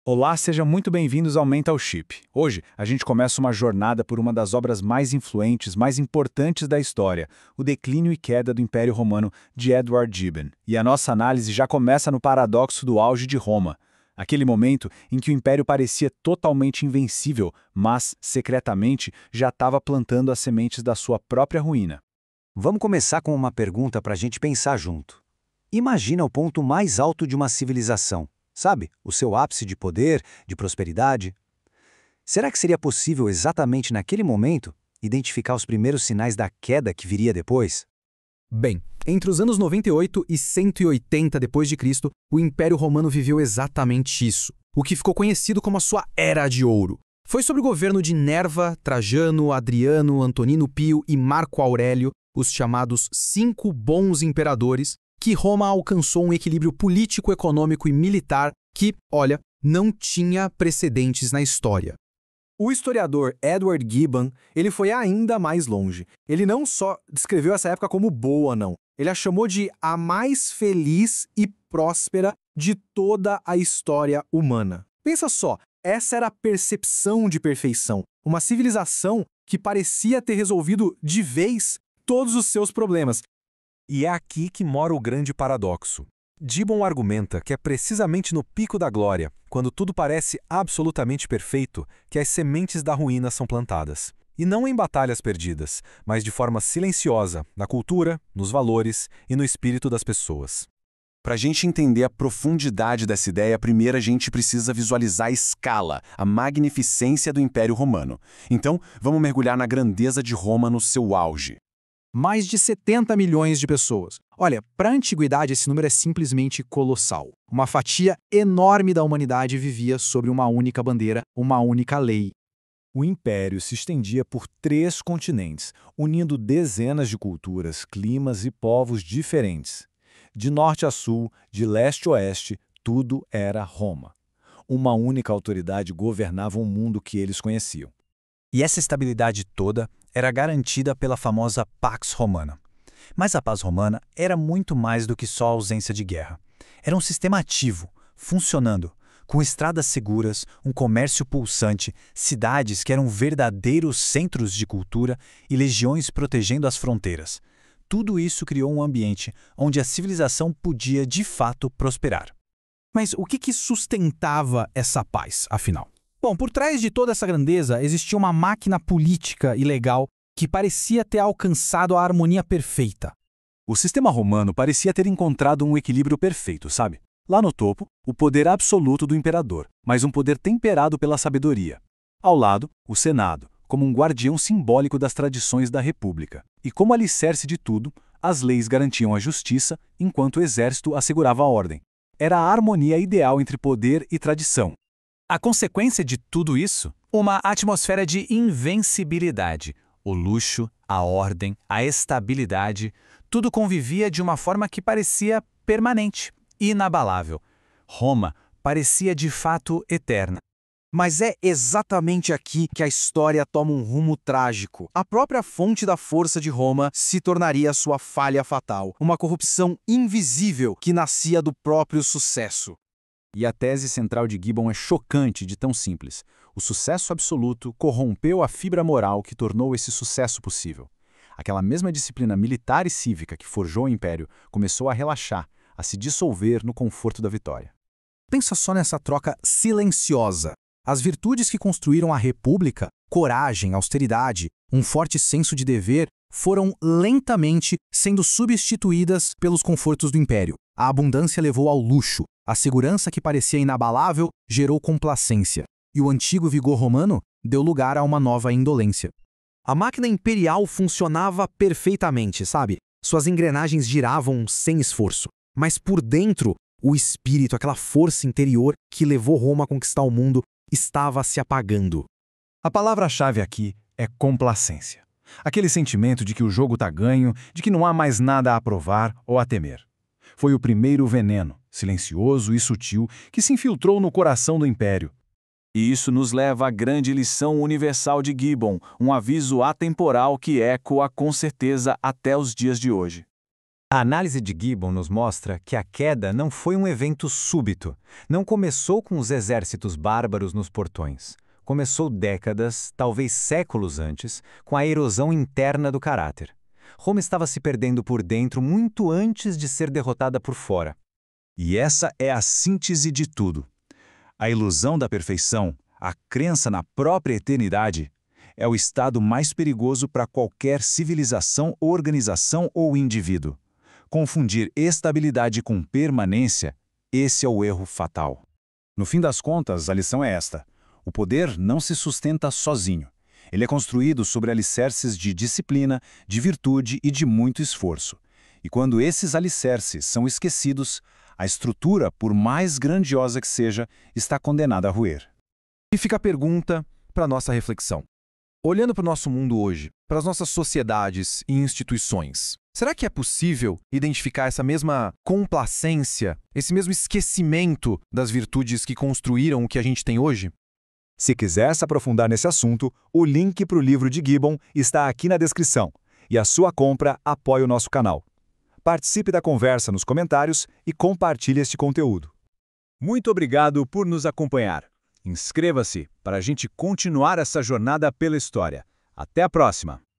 Olá, sejam muito bem-vindos ao Mental Ship. Hoje, a gente começa uma jornada por uma das obras mais influentes, mais importantes da história, O Declínio e Queda do Império Romano, de Edward Gibbon. E a nossa análise já começa no paradoxo do auge de Roma, aquele momento em que o Império parecia totalmente invencível, mas, secretamente, já estava plantando as sementes da sua própria ruína. Vamos começar com uma pergunta para a gente pensar junto. Imagina o ponto mais alto de uma civilização, sabe? O seu ápice de poder, de prosperidade. Será que seria possível exatamente naquele momento identificar os primeiros sinais da queda que viria depois? Bem, entre os anos 98 e 180 d.C., o Império Romano viveu exatamente isso, o que ficou conhecido como a sua Era de Ouro. Foi sob o governo de Nerva, Trajano, Adriano, Antonino Pio e Marco Aurélio, os chamados Cinco Bons Imperadores, que Roma alcançou um equilíbrio político, econômico e militar que, olha, não tinha precedentes na história. O historiador Edward Gibbon, ele foi ainda mais longe. Ele não só descreveu essa época como boa, não. Ele a chamou de a mais feliz e próspera de toda a história humana. Pensa só, essa era a percepção de perfeição. Uma civilização que parecia ter resolvido de vez todos os seus problemas. E é aqui que mora o grande paradoxo. Gibbon argumenta que é precisamente no pico da glória, quando tudo parece absolutamente perfeito, que as sementes da ruína são plantadas. E não em batalhas perdidas, mas de forma silenciosa, na cultura, nos valores e no espírito das pessoas. Para a gente entender a profundidade dessa ideia, primeiro a gente precisa visualizar a escala, a magnificência do Império Romano. Então, vamos mergulhar na grandeza de Roma no seu auge. Mais de 70 milhões de pessoas. Olha, para a antiguidade esse número é simplesmente colossal. Uma fatia enorme da humanidade vivia sobre uma única bandeira, uma única lei. O império se estendia por 3 continentes, unindo dezenas de culturas, climas e povos diferentes. De norte a sul, de leste a oeste, tudo era Roma. Uma única autoridade governava o mundo que eles conheciam. E essa estabilidade toda era garantida pela famosa Pax Romana. Mas a paz romana era muito mais do que só a ausência de guerra. Era um sistema ativo, funcionando, com estradas seguras, um comércio pulsante, cidades que eram verdadeiros centros de cultura e legiões protegendo as fronteiras. Tudo isso criou um ambiente onde a civilização podia, de fato, prosperar. Mas o que sustentava essa paz, afinal? Bom, por trás de toda essa grandeza existia uma máquina política e legal que parecia ter alcançado a harmonia perfeita. O sistema romano parecia ter encontrado um equilíbrio perfeito, sabe? Lá no topo, o poder absoluto do imperador, mas um poder temperado pela sabedoria. Ao lado, o Senado, como um guardião simbólico das tradições da República. E como alicerce de tudo, as leis garantiam a justiça, enquanto o exército assegurava a ordem. Era a harmonia ideal entre poder e tradição. A consequência de tudo isso? Uma atmosfera de invencibilidade. O luxo, a ordem, a estabilidade, tudo convivia de uma forma que parecia permanente, inabalável. Roma parecia de fato eterna. Mas é exatamente aqui que a história toma um rumo trágico. A própria fonte da força de Roma se tornaria sua falha fatal, uma corrupção invisível que nascia do próprio sucesso. E a tese central de Gibbon é chocante de tão simples. O sucesso absoluto corrompeu a fibra moral que tornou esse sucesso possível. Aquela mesma disciplina militar e cívica que forjou o império começou a relaxar, a se dissolver no conforto da vitória. Pensa só nessa troca silenciosa. As virtudes que construíram a República, coragem, austeridade, um forte senso de dever, foram lentamente sendo substituídas pelos confortos do império. A abundância levou ao luxo. A segurança que parecia inabalável gerou complacência. E o antigo vigor romano deu lugar a uma nova indolência. A máquina imperial funcionava perfeitamente, sabe? Suas engrenagens giravam sem esforço. Mas por dentro, o espírito, aquela força interior que levou Roma a conquistar o mundo, estava se apagando. A palavra-chave aqui é complacência. Aquele sentimento de que o jogo está ganho, de que não há mais nada a aprovar ou a temer. Foi o primeiro veneno, silencioso e sutil, que se infiltrou no coração do império. E isso nos leva à grande lição universal de Gibbon, um aviso atemporal que ecoa com certeza até os dias de hoje. A análise de Gibbon nos mostra que a queda não foi um evento súbito. Não começou com os exércitos bárbaros nos portões. Começou décadas, talvez séculos antes, com a erosão interna do caráter. Roma estava se perdendo por dentro muito antes de ser derrotada por fora. E essa é a síntese de tudo. A ilusão da perfeição, a crença na própria eternidade, é o estado mais perigoso para qualquer civilização, organização ou indivíduo. Confundir estabilidade com permanência, esse é o erro fatal. No fim das contas, a lição é esta: o poder não se sustenta sozinho. Ele é construído sobre alicerces de disciplina, de virtude e de muito esforço. E quando esses alicerces são esquecidos, a estrutura, por mais grandiosa que seja, está condenada a ruir. E fica a pergunta para a nossa reflexão. Olhando para o nosso mundo hoje, para as nossas sociedades e instituições, será que é possível identificar essa mesma complacência, esse mesmo esquecimento das virtudes que construíram o que a gente tem hoje? Se quiser se aprofundar nesse assunto, o link para o livro de Gibbon está aqui na descrição, e a sua compra apoia o nosso canal. Participe da conversa nos comentários e compartilhe este conteúdo. Muito obrigado por nos acompanhar. Inscreva-se para a gente continuar essa jornada pela história. Até a próxima!